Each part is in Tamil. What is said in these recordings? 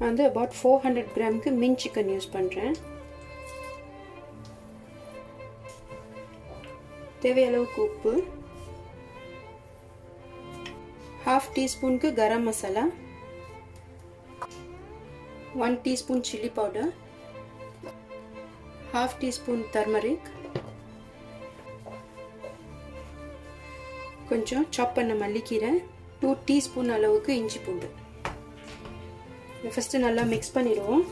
நான் வந்து about 400 கிராமுக்கு மின்ச் சிக்கன் யூஸ் பண்ணுறேன். தேவையான அளவுக்கு உப்பு, 1/2 டீஸ்பூனுக்கு garam masala, 1 teaspoon chilli powder, 1/2 teaspoon turmeric, கொஞ்சம் சாப் பண்ண மல்லிக்கீரை, 2 டீஸ்பூன் அளவுக்கு இஞ்சி பூண்டு. இதை ஃபஸ்ட்டு நல்லா மிக்ஸ் பண்ணிடுவோம்.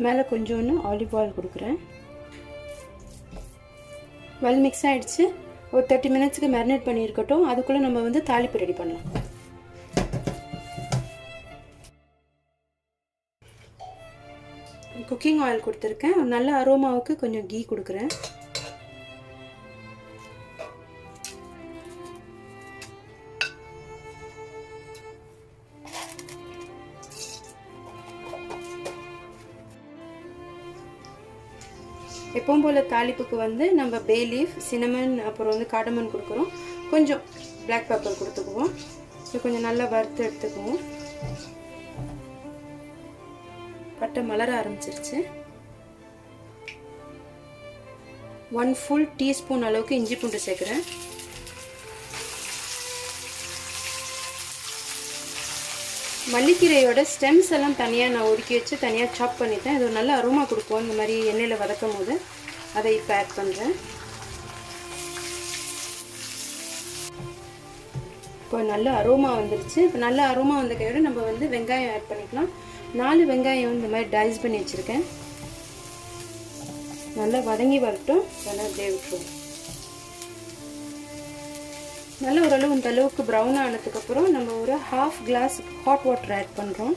மேலே கொஞ்சோன்னு ஆலிவ் ஆயில் கொடுக்குறேன். வெல் மிக்ஸ் ஆகிடுச்சு. ஒரு 30 மினிட்ஸ்க்கு மேரினேட் பண்ணியிருக்கட்டும். அதுக்குள்ளே நம்ம வந்து தாளிப்பு ரெடி பண்ணலாம். குக்கிங் ஆயில் கொடுத்துருக்கேன். ஒரு நல்ல அரோமாவுக்கு கொஞ்சம் கீ கொடுக்குறேன். எப்பவும் போல் தாளிப்புக்கு வந்து நம்ம பே லீஃப், சினமன், அப்புறம் வந்து காடமன் கொடுக்குறோம். கொஞ்சம் பிளாக் பெப்பர் கொடுத்துக்குவோம். இது கொஞ்சம் நல்லா வறுத்து எடுத்துக்குவோம். பட்டை மலர ஆரம்பிச்சிருச்சு. 1 ஃபுல் டீஸ்பூன் அளவுக்கு இஞ்சி பூண்டு சேர்க்குறேன். மல்லிக்கீரையோட ஸ்டெம்ஸ் எல்லாம் தனியாக நான் ஒதுக்கி வச்சு தனியாக சாப் பண்ணிட்டேன். இது ஒரு நல்ல அரோமா கொடுப்போம் இந்த மாதிரி எண்ணெயில் வதக்கும் போது. அதை இப்போ ஆட் பண்ணுறேன். இப்போ நல்ல அரோமா வந்துருச்சு. இப்போ நல்ல அரோமா வந்த கையோட நம்ம வந்து வெங்காயம் ஆட் பண்ணிக்கலாம். 4 வெங்காயம் இந்த மாதிரி டைஸ் பண்ணி வச்சுருக்கேன். நல்லா வதங்கி வரட்டும். நல்லா அப்படியே விட்டுருவோம். நல்ல ஓரளவு இந்த அளவுக்கு ப்ரௌன் ஆனதுக்கப்புறம் நம்ம ஒரு 1/2 கிளாஸ் ஹாட் வாட்டர் ஆட் பண்ணுறோம்.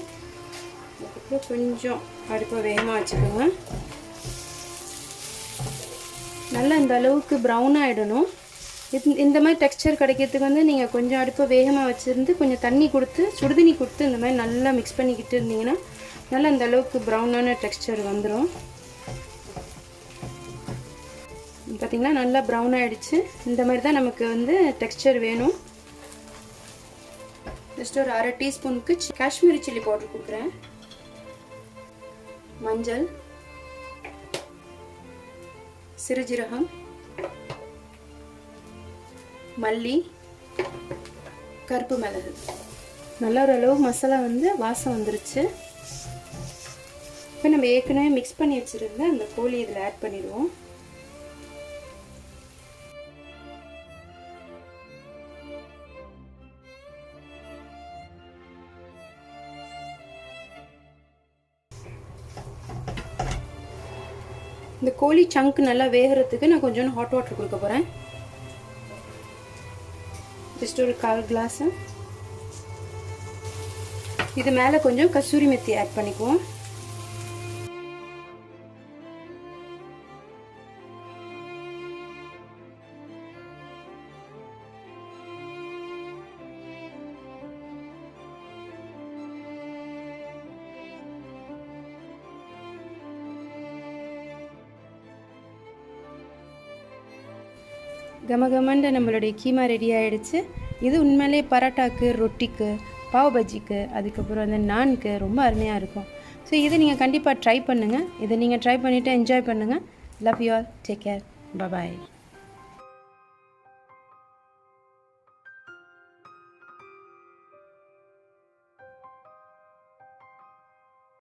அதுக்கப்புறம் கொஞ்சம் அடுப்பை வேகமாக வச்சுக்கோங்க. நல்லா இந்த அளவுக்கு ப்ரௌன் ஆகிடணும். இந்த மாதிரி டெக்ஸ்சர் கிடைக்கிறதுக்கு வந்து நீங்கள் கொஞ்சம் அடுப்பை வேகமாக வச்சுருந்து கொஞ்சம் தண்ணி கொடுத்து, சுடுதண்ணி கொடுத்து இந்த மாதிரி நல்லா மிக்ஸ் பண்ணிக்கிட்டு இருந்தீங்கன்னா நல்லா இந்த அளவுக்கு ப்ரௌனான டெக்ஸ்சர் வந்துடும். பார்த்திங்கன்னா நல்லா ப்ரௌன் ஆகிடுச்சு. இந்த மாதிரி தான் நமக்கு வந்து டெக்ஸ்சர் வேணும். ஜஸ்ட் ஒரு 1/2 டீஸ்பூனுக்கு காஷ்மீரி சில்லி பவுடர் கொடுக்குறேன். மஞ்சள், சிறுஜீரகம், மல்லி, கருப்பு மிளகு. நல்ல ஓரளவு மசாலா வந்து வாசம் வந்துருச்சு. இப்போ நம்ம ஏற்கனவே மிக்ஸ் பண்ணி வச்சுருந்த அந்த கோழி இதில் ஆட் பண்ணிடுவோம். இந்த கோழி சங்க் நல்லா வேகிறதுக்கு நான் கொஞ்சம் ஹாட் வாட்டர் கொடுக்க போகிறேன். ஜஸ்ட் ஒரு 1/4 கிளாஸு. இது மேலே கொஞ்சம் கசூரி மெத்தி ஆட் பண்ணிக்குவோம். கமகமண்ட நம்மளுடைய கீமா ரெடி ஆகிடுச்சு. இது உண்மையிலே பரோட்டாக்கு, ரொட்டிக்கு, பாவ் பஜ்ஜிக்கு, அதுக்கப்புறம் அந்த நானுக்கு ரொம்ப அருமையாக இருக்கும். ஸோ இதை நீங்கள் கண்டிப்பாக ட்ரை பண்ணுங்கள். இதை நீங்கள் ட்ரை பண்ணிவிட்டு என்ஜாய் பண்ணுங்கள். Love you all. Take care. Bye.